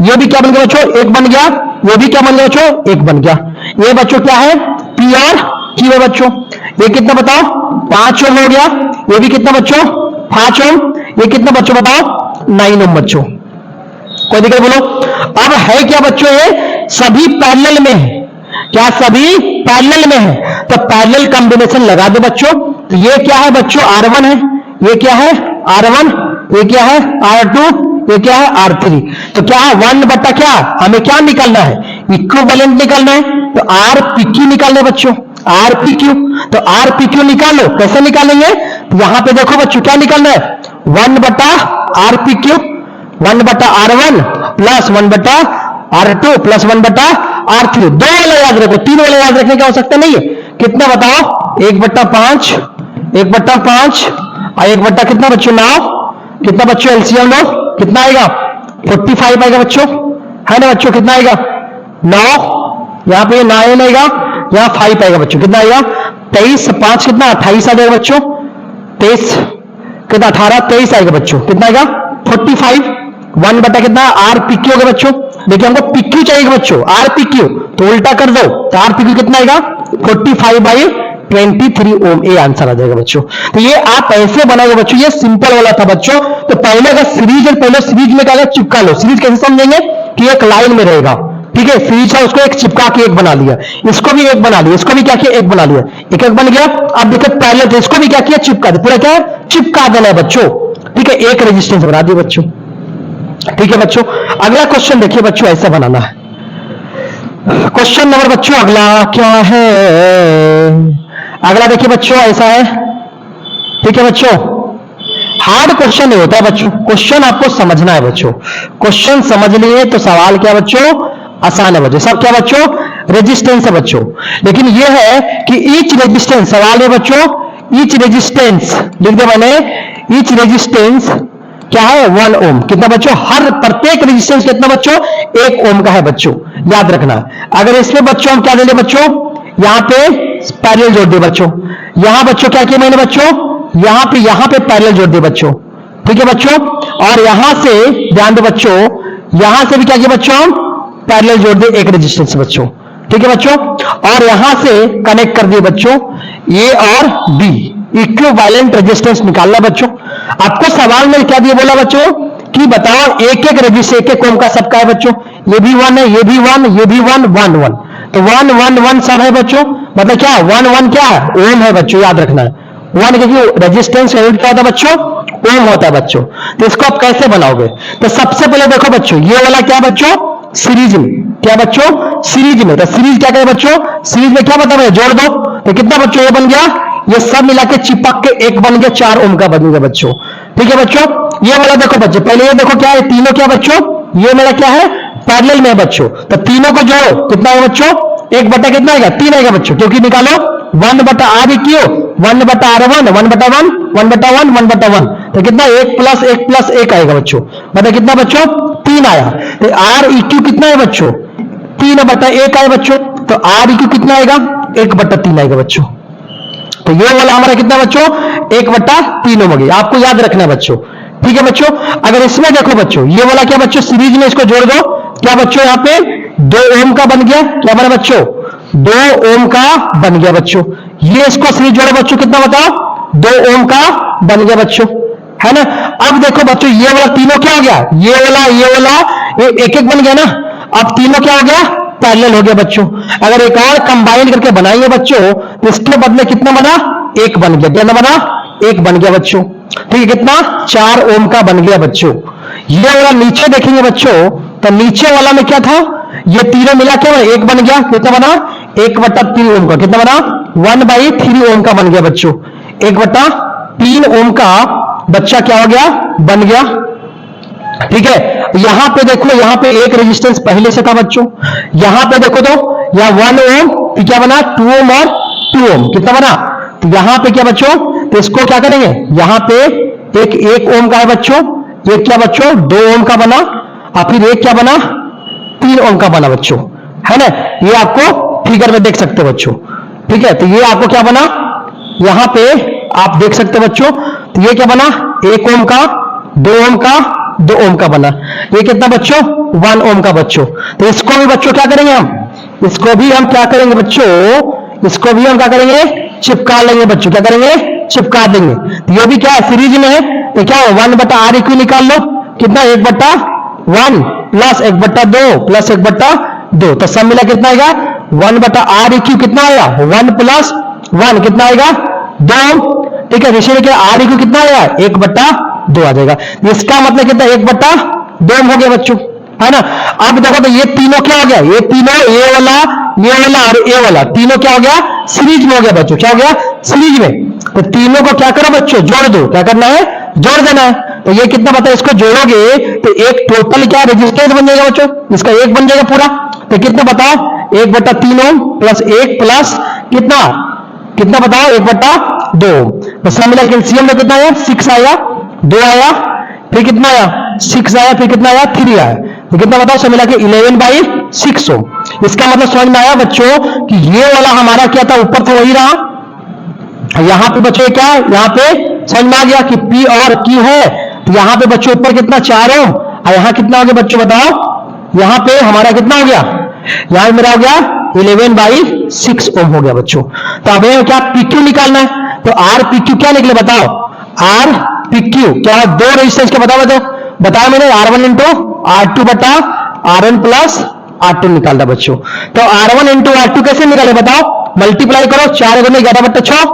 ये भी क्या बन गया बच्चों, एक बन गया, ये भी क्या बन गया बच्चों, एक बन गया। ये बच्चों क्या है, पी और क्यू है बच्चों। ये कितना बताओ, 5 ओम हो गया। ये भी कितना बच्चों, 5 ओम। ये कितना बच्चों बताओ, 9 ओम बच्चों। कोई दिक्कत बोलो। अब है क्या बच्चों, ये सभी पैरेलल में है, क्या सभी पैरेलल में है, तो पैरेलल कॉम्बिनेशन लगा दो बच्चों। तो ये क्या है बच्चों, R1 है, ये क्या है R1, ये क्या है R2, ये क्या है R3। तो क्या है 1 बटा क्या, हमें क्या निकालना है, इक्विवेलेंट निकालना है। तो RPQ निकालना है बच्चों, RPQ। तो RPQ निकालो, कैसे निकालेंगे, तो यहां पे देखो बच्चों क्या निकालना है, 1 बटा RPQ, 1 बटा R1 प्लस 1 बटा R2 प्लस 1 बटा R3। 2 वाला याद रखो, 3 वाला याद रखने की आवश्यकता नहीं है। कितना बताओ, 1 बटा 5, 1 बटा 5 और 1 बटा कितना बच्चों 9। कितना बच्चों एलसीएम लो, कितना आएगा 45 आएगा बच्चों, है ना बच्चों। कितना आएगा 9, यहां पे 9 आएगा, यहां 5 आएगा बच्चों। कितना आएगा 23, 5 कितना 28 आ जाएगा बच्चों। 23 कितना 18, 23 आएगा बच्चों। कितना आएगा 45। 1 बटा कितना RPQ होगा बच्चों। देखिए हमको PQ चाहिए बच्चों, RPQ तो उल्टा कर दो, तो RPQ कितना आएगा 45/23 ओम। ये आंसर आ जाएगा बच्चों। तो ये आप ऐसे बनाओगे बच्चों, ये सिंपल वाला था बच्चों। तो पहले का सीरीज और पहले सीरीज में क्या चिपका लो। सीरीज कैसे समझेंगे कि एक लाइन में रहेगा, ठीक है, सीरीज है उसको एक चिपका के एक बना लिया, इसको भी एक बना लिया, इसको भी क्या किया एक बना लिया, एक एक बन गया। अब देखिए पैरेलल, तो इसको भी क्या किया चिपका दे, पूरा क्या चिपका देना है बच्चों, ठीक है, एक रेजिस्टेंस बना दिया बच्चों। ठीक है बच्चों, अगला क्वेश्चन देखिए बच्चों, ऐसा बनाना है। क्वेश्चन नंबर बच्चों अगला क्या है, अगला देखिए बच्चों ऐसा है, ठीक है बच्चों, हार्ड क्वेश्चन नहीं होता है बच्चों, क्वेश्चन आपको समझना है बच्चों। क्वेश्चन समझ लिए तो सवाल क्या बच्चों, आसान है बच्चों। सब क्या बच्चों, रेजिस्टेंस है बच्चों। लेकिन यह है कि ईच रेजिस्टेंस, सवाल है बच्चों ईच रेजिस्टेंस, लिख दे मैंने, ईच रेजिस्टेंस क्या है 1 ओम। कितना बच्चों, हर प्रत्येक रेजिस्टेंस कितना बच्चों 1 ओम का है बच्चों, याद रखना। अगर इसमें बच्चों हम क्या ले लें बच्चों, यहां पे पैरेलल जोड़ दे बच्चों, यहां बच्चों क्या किया मैंने बच्चों, यहां पे पैरेलल जोड़ दे बच्चों, ठीक है बच्चों। और यहां से ध्यान दो बच्चों, यहां से भी क्या किया बच्चों, पैरेलल जोड़ दे एक रेजिस्टेंस बच्चों, ठीक है बच्चों। और यहां से कनेक्ट कर दिए बच्चों ए और बी, इक्विवेलेंट रेजिस्टेंस निकालना बच्चों। आपको सवाल में क्या दिया बोला बच्चों कि बताओ एक एक रेजिस्टेंस एक एक ओम का सबका है बच्चों, ये भी 1 है, ये भी 1, ये भी 1, 1 1, तो 1 1 1 सब है बच्चों। मतलब क्या 1 1 क्या है ओम है बच्चों, याद रखना है 1, क्योंकि रेजिस्टेंस यूनिट क्या होता है बच्चों, ओम होता है बच्चों। तो इसको आप कैसे बनाओगे, तो सबसे पहले देखो बच्चों, ये वाला क्या बच्चों सीरीज में, क्या बच्चों सीरीज में, तो सीरीज क्या करें बच्चों, सीरीज में क्या बता जोड़ दो, तो कितना बच्चों ये बन गया, ये सब मिला के चिपक के एक बन गया, 4 ओम का बन गया बच्चों। ठीक है बच्चों, ये वाला देखो बच्चों, पहले ये देखो क्या है, तीनों क्या बच्चों, ये मेरा क्या है पैरेलल में है बच्चों, तो तीनों को जोड़ो, कितना है बच्चों, 1 बटा कितना आएगा 3 आएगा बच्चों, क्योंकि निकालो 1 बटा RQ, 1 बटा R1, 1 बटा 1, 1 बटा 1, 1 बटा 1, तो कितना 1 प्लस 1 प्लस 1 आएगा बच्चों, मतलब कितना बच्चों 3 आया। तो REQ कितना है बच्चों 3 बटा 1 आया बच्चों, तो REQ कितना आएगा 1 बटा 3 आएगा बच्चों। तो ये वाला हमारा कितना बच्चों 1 बटा 3 हो गया, आपको याद रखना है बच्चों। ठीक है बच्चों, अगर इसमें देखो बच्चों, ये वाला क्या बच्चों सीरीज में इसको जोड़ दो, क्या बच्चों यहाँ पे 2 ओम का बन गया, क्या बना बच्चों 2 ओम का बन गया बच्चों। ये इसको सीरीज जोड़ो बच्चों, कितना बताओ 2 ओम का बन गया बच्चों, है ना। अब देखो बच्चों, ये वाला तीनों क्या हो गया, ये वाला एक एक बन गया ना, अब तीनों क्या हो गया पैरेलल हो गया बच्चों। अगर एक और कंबाइन करके बनाएंगे बच्चों, तो इसके बदले कितना बना 1 बन गया, कितना बना 1 बन गया बच्चों। ठीक है, कितना 4 ओम का बन गया बच्चों। ये वाला नीचे देखेंगे बच्चों, तो नीचे वाला में क्या था, ये तीनों मिला के 1 बन गया, कितना बना 1 बटा 3 ओम का, कितना बना 1/3 ओम का बन गया बच्चों। 1 बटा 3 ओम का बच्चा क्या हो गया बन गया। ठीक है, यहां पे देखो, यहां पे एक रेजिस्टेंस पहले से था बच्चों, यहां पे देखो तो यहां 1 ओम, तो क्या बना 2 ओम और 2 ओम, कितना बना, तो यहां पे क्या बच्चों, तो इसको क्या करेंगे, यहां पे एक ओम का है बच्चों, एक क्या बच्चों 2 ओम का बना, और फिर एक क्या बना 3 ओम का बना बच्चों, है ना। ये आपको फिगर में देख सकते हो बच्चों। ठीक है, तो ये आपको क्या बना, यहां पे आप देख सकते हो बच्चों, तो ये क्या बना 1 ओम का 2 ओम का 2 ओम का बना। ये कितना बच्चों 1 ओम का बच्चों। तो इसको भी बच्चों क्या करेंगे हम, इसको भी हम क्या करेंगे बच्चों, इसको भी हम क्या करेंगे चिपका लेंगे बच्चों, क्या करेंगे चिपका देंगे। तो ये भी क्या है सीरीज में है, तो क्या हो 1/r इक्वल निकाल लो, कितना 1/1 प्लस 1/2 प्लस 1/2, तो सब मिला कितना आएगा 1/r इक्वल कितना आएगा 1 प्लस 1 कितना आएगा 2। ठीक है, विषय क्या r इक्वल कितना आएगा 1/2 आ जाएगा। इसका मतलब कितना 1/2 हो गया बच्चों, है ना। अब देखो तो ये तीनों क्या हो गया, ये तीनों ये वाला और ये वाला तीनों क्या हो गया सीरीज में हो गया बच्चों, क्या हो गया सीरीज में। तो तीनों को क्या करो बच्चों जोड़ दो, क्या करना है जोड़ देना है। तो ये कितना बताओ, इसको जोड़ोगे तो एक टोटल क्या रेजिस्टेंस बन जाएगा बच्चों, इसका एक बन जाएगा पूरा। तो कितना बताओ 1/3 ओम प्लस 1 प्लस कितना कितना बताओ 1/2। तो सब मिला कैल्शियम में कितना आया 6 आया, 2 आया, फिर कितना आया 6 आया, फिर कितना आया 3 आया। तो कितना बताओ सब मिला के 11/6 ओम। इसका मतलब समझ में आया बच्चों कि ये वाला हमारा क्या था ऊपर था वही रहा, यहां पे बच्चों क्या है यहाँ पे समझ में आ गया कि P और Q है। तो यहां पे बच्चों ऊपर कितना 4 ओम और यहां कितना हो गया बच्चों बताओ, यहां पे हमारा कितना हो गया, यहां मेरा हो गया 11/6 ओम हो गया बच्चों। तो अब क्या PQ निकालना है, तो RPQ क्या निकले बताओ, RPQ क्या दो रेजिस्टेंस के बताओ मैंने R1 इंटू R2 बटा R1 प्लस R2 निकालना बच्चों। तो R1 इंटू R2 कैसे निकाले बताओ, मल्टीप्लाई करो 4 गुने 11/6,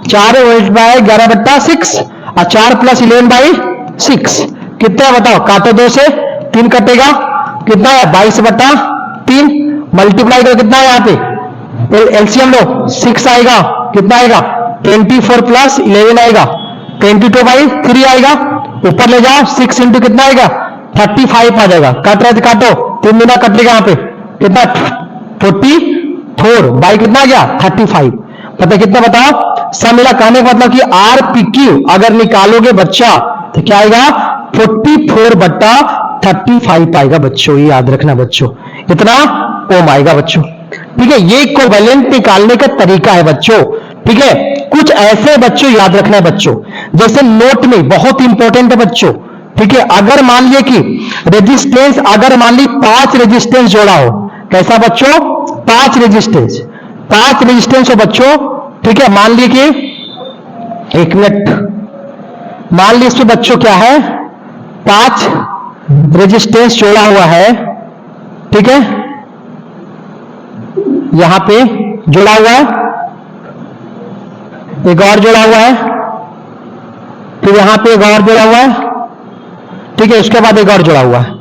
4/11/6 और 4 प्लस 11/6 कितना बताओ, काटो 2 से 3 कटेगा, कितना है 22/3, मल्टीप्लाई करो कितना है यहाँ पे एलसीएम लो 6 आएगा, कितना आएगा 24 प्लस 11 आएगा 22/3 आएगा, ऊपर ले जाओ 6 इंटू कितना आएगा 35 आ जाएगा, काट रहे थे काटो 3 गुना कट लेगा यहाँ पे कितना 44 बाई कितना आ गया 35। पता कितना बताओ, सब मिला कहने का मतलब कि RPQ अगर निकालोगे बच्चा तो क्या आएगा 44/35 आएगा बच्चों, ये याद रखना बच्चों, इतना ओम आएगा बच्चों। ठीक है, ये कोवेलेंट निकालने का तरीका है बच्चों। ठीक है, कुछ ऐसे बच्चों याद रखना है बच्चों, जैसे नोट में बहुत इंपॉर्टेंट है बच्चों। ठीक है, अगर मान लिया कि रेजिस्टेंस अगर मान ली 5 रेजिस्टेंस जोड़ा हो, कैसा बच्चों 5 रेजिस्टेंस हो बच्चों। ठीक है, मान ली कि 1 मिनट, मान ली इसमें बच्चों क्या है 5 रेजिस्टेंस जोड़ा हुआ है। ठीक है, यहां पे जोड़ा हुआ है, एक और जोड़ा हुआ है, फिर यहां पे एक और जोड़ा हुआ है। ठीक है, उसके बाद एक और जोड़ा हुआ है,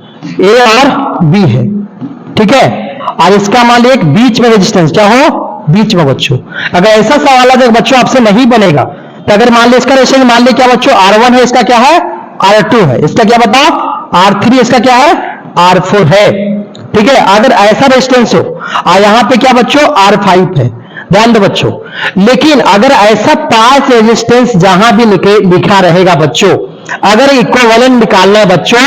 ए और बी है। ठीक है, और इसका मान लीजिए एक बीच में रेजिस्टेंस क्या हो बीच में बच्चों। अगर ऐसा सवाल है बच्चों आपसे नहीं बनेगा, तो अगर मान लीजिए इसका रेजिस्टेंस मान लीजिए क्या बच्चों R1 है, इसका क्या है R2 है, इसका क्या बताओ R3, इसका क्या है R4 है। ठीक है, अगर ऐसा रेजिस्टेंस हो और यहां पे क्या बच्चों R5 है, ध्यान दो बच्चों। लेकिन अगर ऐसा 5 रेजिस्टेंस जहां भी लिखा रहेगा बच्चों, अगर इक्विवेलेंट निकालना है बच्चों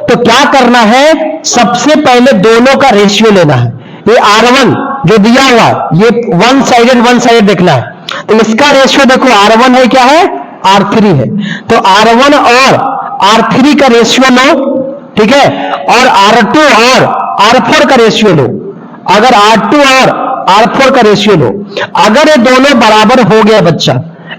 तो क्या करना है, सबसे पहले दोनों का रेशियो लेना है। ये R1 जो दिया हुआ है ये वन साइडेड देखना है, तो इसका रेशियो देखो R1 है क्या है R3 है, तो R1 और R3 का रेशियो लो। ठीक है, और R2 और R4 का रेशियो लो। अगर R2 और R4 का रेशियो लो, अगर ये दोनों बराबर हो गया बच्चा,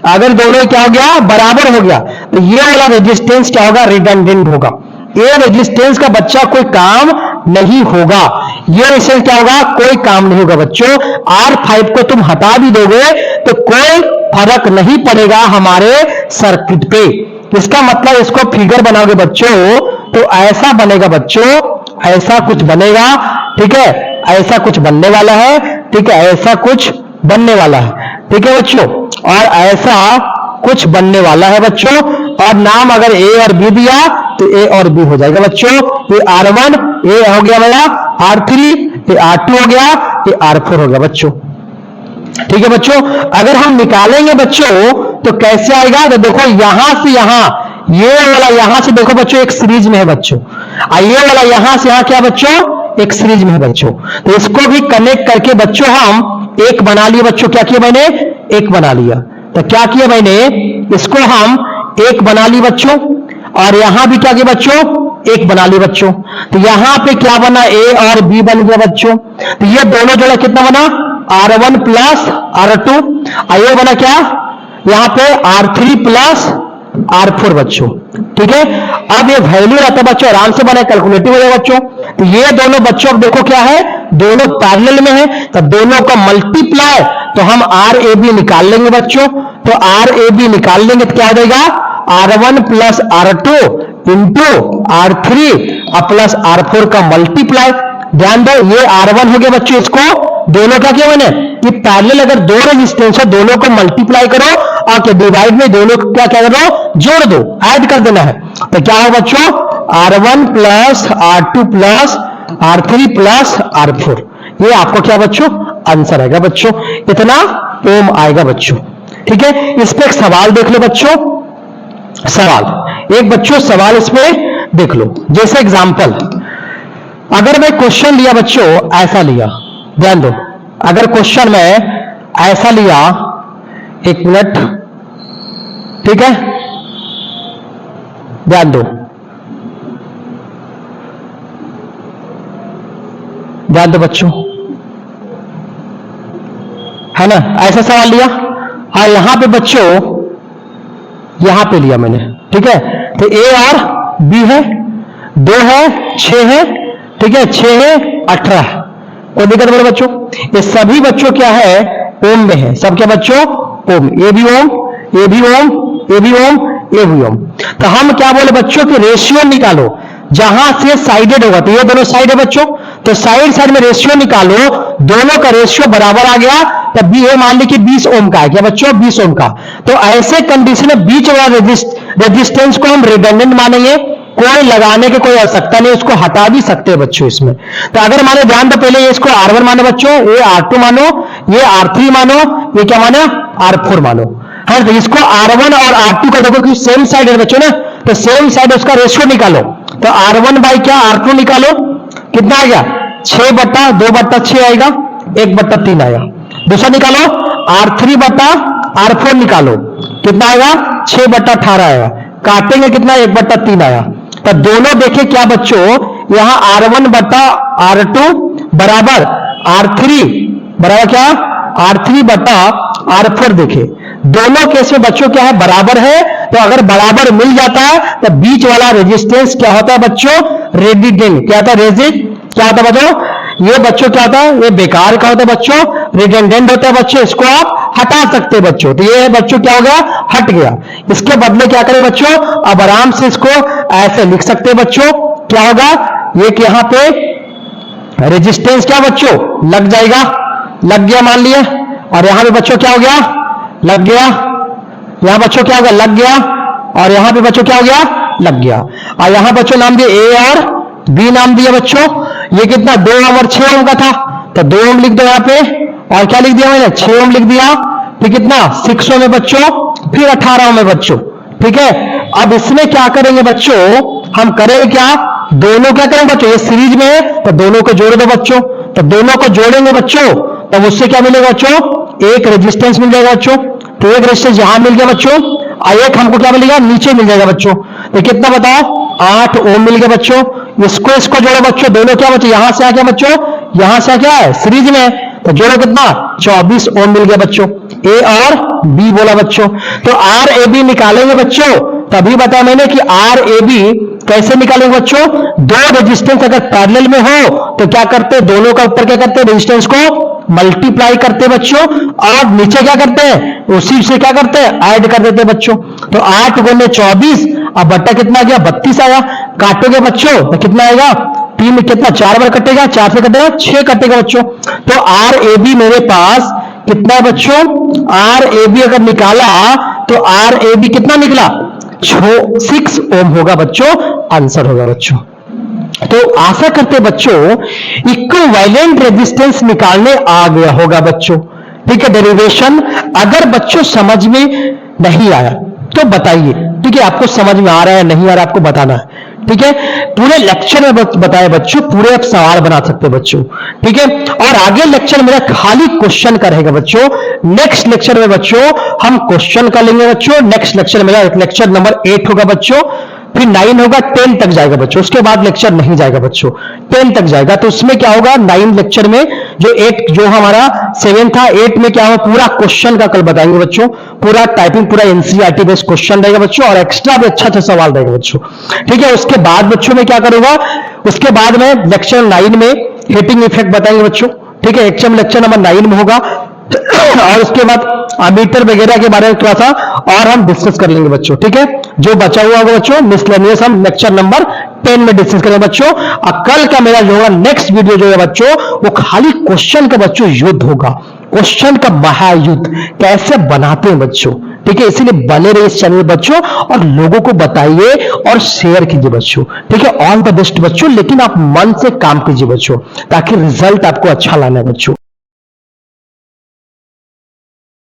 अगर दोनों क्या हो गया बराबर हो गया, तो ये वाला रेजिस्टेंस क्या होगा रिडंडेंट होगा, ये रेजिस्टेंस का बच्चा कोई काम नहीं होगा, ये रेजिस्टेंस क्या होगा कोई काम नहीं होगा बच्चों। R5 को तुम हटा भी दोगे तो कोई फर्क नहीं पड़ेगा हमारे सर्किट पे। इसका मतलब इसको फिगर बनाओगे बच्चों तो ऐसा बनेगा बच्चों, ऐसा कुछ बनेगा। ठीक है, ऐसा कुछ बनने वाला है। ठीक है, ऐसा कुछ बनने वाला है। ठीक है बच्चों, और ऐसा कुछ बनने वाला है बच्चों, और नाम अगर A और B दिया तो A और B हो जाएगा बच्चों। ये R1 A हो गया मेरा, R3 ये R2 हो गया, ये R4 हो गया बच्चों। ठीक है बच्चों, अगर हम निकालेंगे बच्चों तो कैसे आएगा, तो देखो यहां से यहां, ये वाला यहां से देखो बच्चों एक सीरीज में है बच्चों, और ये वाला यहां से यहां क्या बच्चों एक सीरीज में है बच्चों। तो इसको भी कनेक्ट करके बच्चों हम एक बना लिए बच्चों। क्या किया मैंने एक बना लिया, तो क्या किया मैंने इसको हम एक बना ली बच्चों, और यहां भी क्या किया बच्चों एक बना ली बच्चों। तो यहां पे क्या बना, ए और बी बन गया बच्चों। तो ये दोनों जोड़ा कितना बना, R1 प्लस R2। ये बना क्या, यहां पे R3 प्लस R4 बच्चों। ठीक है, अब ये वैल्यू रहता बच्चों, आराम से बना, कैलकुलेटिव हो जाएगा बच्चों। तो ये दोनों बच्चों अब देखो क्या है, दोनों पैरेलल में है, तो दोनों का मल्टीप्लाई, तो हम RAB निकाल लेंगे बच्चों। तो RAB निकाल लेंगे तो क्या हो जाएगा, R1 plus R2 into R3 plus R4 का मल्टीप्लाई। ध्यान दो, ये R1 हो गया बच्चों, इसको दोनों का क्या मैंने कि पैरेलल अगर दो रेजिस्टेंस है, दोनों को मल्टीप्लाई करो और डिवाइड में दोनों को क्या क्या करो, जोड़ दो, ऐड कर देना है। तो क्या है बच्चों, R1 plus R2 plus R3 plus R4। ये आपको क्या बच्चों, आंसर आएगा बच्चों, इतना ओम आएगा बच्चों। ठीक है, इस पे एक सवाल देख लो बच्चों। सवाल एक बच्चों, सवाल इसमें देख लो। जैसे एग्जांपल, अगर मैं क्वेश्चन लिया बच्चों, ऐसा लिया, ध्यान दो, अगर क्वेश्चन में ऐसा लिया, एक मिनट, ठीक है, ध्यान दो, ध्यान दो बच्चों, है ना, ऐसा सवाल लिया। हाँ, यहां पे बच्चों, यहां पे लिया मैंने, ठीक है। तो ए और बी है, 2 है, 6 है, ठीक है, 6 है, 18। कोई दिक्कत बोलो बच्चों, ये सभी बच्चों क्या है, ओम में है, सब क्या बच्चों, ओम, ए भी ओम, ए भी ओम, ए भी ओम, ए भी ओम। तो हम क्या बोले बच्चों कि रेशियो निकालो, जहां से साइडेड होगा, तो ये दोनों साइड है बच्चों, तो साइड साइड में रेशियो निकालो, दोनों का रेशियो बराबर आ गया, तब भी ये मान ली कि 20 ओम का है, क्या बच्चों, 20 ओम का। तो ऐसे कंडीशन में बीच वाला रेजिस्टेंस को हम रिडंडेंट मानेंगे, कोई लगाने की कोई आवश्यकता नहीं, उसको हटा भी सकते हैं बच्चों इसमें। तो अगर माने, ध्यान दो, पहले इसको R1 मानो बच्चों, ये R2 मानो, ये R3 मानो, ये क्या मानो, R4 मानो। हाँ, तो इसको R1 और R2 का देखो कि सेम साइड है बच्चों ना, तो सेम साइड उसका रेशियो निकालो। तो R1 बाई क्या, R2 निकालो, कितना आ गया, 6 बट्टा 2 बट्टा 6 आएगा, 1 बट्टा 3 आएगा। दूसरा निकालो, R3 बट्टा R4 निकालो, कितना आएगा, 6 बट्टा 18 आएगा, काटेंगे कितना, 1 बट्टा 3 आया। तो दोनों देखे क्या बच्चों, यहां R1 बट्टा R2 बराबर R3 बराबर क्या, R3 बट्टा R4 देखे, दोनों केस में बच्चों क्या है, बराबर है। तो अगर बराबर मिल जाता है तो बीच वाला रेजिस्टेंस क्या होता है बच्चों, रेडिडेंट, क्या होता है, रेजिड, क्या होता है बच्चों, ये बच्चों क्या होता है, ये बेकार का होता है बच्चों, रिडंडेंट होता है बच्चों, इसको आप हटा सकते हैं बच्चों। तो ये बच्चों क्या हो गया, हट गया। इसके बदले क्या करें बच्चों, अब आराम से इसको ऐसे लिख सकते हैं बच्चों, क्या होगा, ये कि यहां पे रेजिस्टेंस क्या बच्चों लग जाएगा, लग गया मान लिया, और यहां पे बच्चों क्या हो गया, लग गया, यहां बच्चों क्या होगा, लग गया, और यहां पे बच्चों क्या हो गया, लग गया। और यहां बच्चों नाम दिए ए और बी नाम दिया बच्चों। ये कितना, 2 ओम और 6 ओम का था, तो 2 ओम लिख दो यहां पे, और क्या लिख दिया मैंने, 6 ओम लिख दिया, फिर कितना, 6 ओम में बच्चों, फिर 18 ओम में बच्चों। ठीक है, अब इसमें क्या करेंगे बच्चों, हम करेंगे क्या, दोनों क्या करेंगे बच्चों, ये सीरीज में है तो दोनों को जोड़ दो बच्चों। तो दोनों को जोड़ेंगे बच्चों, तब उससे क्या मिलेगा बच्चों, एक रेजिस्टेंस मिल जाएगा बच्चों। तो एक रेजिस्टेंस यहां मिल गया बच्चों, और एक हमको क्या मिलेगा, नीचे मिल जाएगा बच्चों। तो कितना बताओ, 8 ओम मिल गया बच्चों। इसको जोड़ो बच्चों, दोनों क्या बच्चों, यहां से आ गया बच्चों, यहां से क्या है, सीरीज में, तो जोड़ो कितना, 24 ओम मिल गया बच्चों। ए और बी बोला बच्चों। तो RAB निकालेंगे बच्चों, तभी बताया मैंने कि RAB कैसे निकालेंगे बच्चों, दो रेजिस्टेंस अगर पैरेलल में हो तो क्या करते, दोनों का ऊपर क्या करते, रेजिस्टेंस को मल्टीप्लाई करते बच्चों, और नीचे क्या करते हैं, उसी से क्या करते हैं, ऐड कर देते बच्चों। तो 8 गुने 24, अब बट्टा कितना गया, 32 आया। काटोगे बच्चों तो कितना आएगा, 3 में कितना, 4 बार कटेगा, 4 से कटेगा 6 कटेगा बच्चों। तो RAB मेरे पास कितना है बच्चों, RAB अगर निकाला तो RAB कितना निकला, 6 ओम होगा बच्चों, आंसर होगा बच्चों। तो आशा करते बच्चों इक्विवेलेंट रेजिस्टेंस निकालने आ गया होगा बच्चों। ठीक है, डेरिवेशन अगर बच्चों समझ में नहीं आया तो बताइए, ठीक है, आपको समझ में आ रहा है नहीं आ रहा आपको बताना है। ठीक है, पूरे लेक्चर में बताए बच्चों, पूरे आप सवाल बना सकते हैं बच्चों। ठीक है, और आगे लेक्चर मेरा खाली क्वेश्चन का रहेगा बच्चों। नेक्स्ट लेक्चर में बच्चों हम क्वेश्चन का लेंगे बच्चों। नेक्स्ट लेक्चर मेरा लेक्चर नंबर 8 होगा बच्चों। फिर 9 होगा, 10 तक जाएगा बच्चों, उसके बाद लेक्चर नहीं जाएगा बच्चों, 10 तक जाएगा। तो उसमें क्या होगा, 9 लेक्चर में जो हमारा 7 था, 8 में क्या होगा, पूरा क्वेश्चन का कल बताएंगे बच्चों, पूरा टाइपिंग, पूरा एनसीईआरटी बेस्ड क्वेश्चन रहेगा बच्चों, और एक्स्ट्रा भी अच्छा अच्छा सवाल रहेगा बच्चों, ठीक है। उसके बाद बच्चों में क्या करूंगा, उसके बाद में लेक्चर 9 में हीटिंग इफेक्ट बताएंगे बच्चों, ठीक है, एक्चुअल लेक्चर नंबर 9 में होगा। और उसके बाद अमीटर वगैरह के बारे में थोड़ा सा और हम डिस्कस कर लेंगे बच्चों, ठीक है। जो बचा हुआ होगा बच्चों मिसलेनियस हम लेक्चर नंबर 10 में डिस्कस करेंगे बच्चों। और कल का मेरा जो होगा नेक्स्ट वीडियो जो है बच्चों, वो खाली क्वेश्चन का बच्चों युद्ध होगा, क्वेश्चन का महायुद्ध कैसे बनाते हैं बच्चों, ठीक है। इसीलिए बने रहिए इस चैनल बच्चों, और लोगों को बताइए और शेयर कीजिए बच्चों, ठीक है। ऑल द बेस्ट बच्चों, लेकिन आप मन से काम कीजिए बच्चों, ताकि रिजल्ट आपको अच्छा लाना है बच्चों।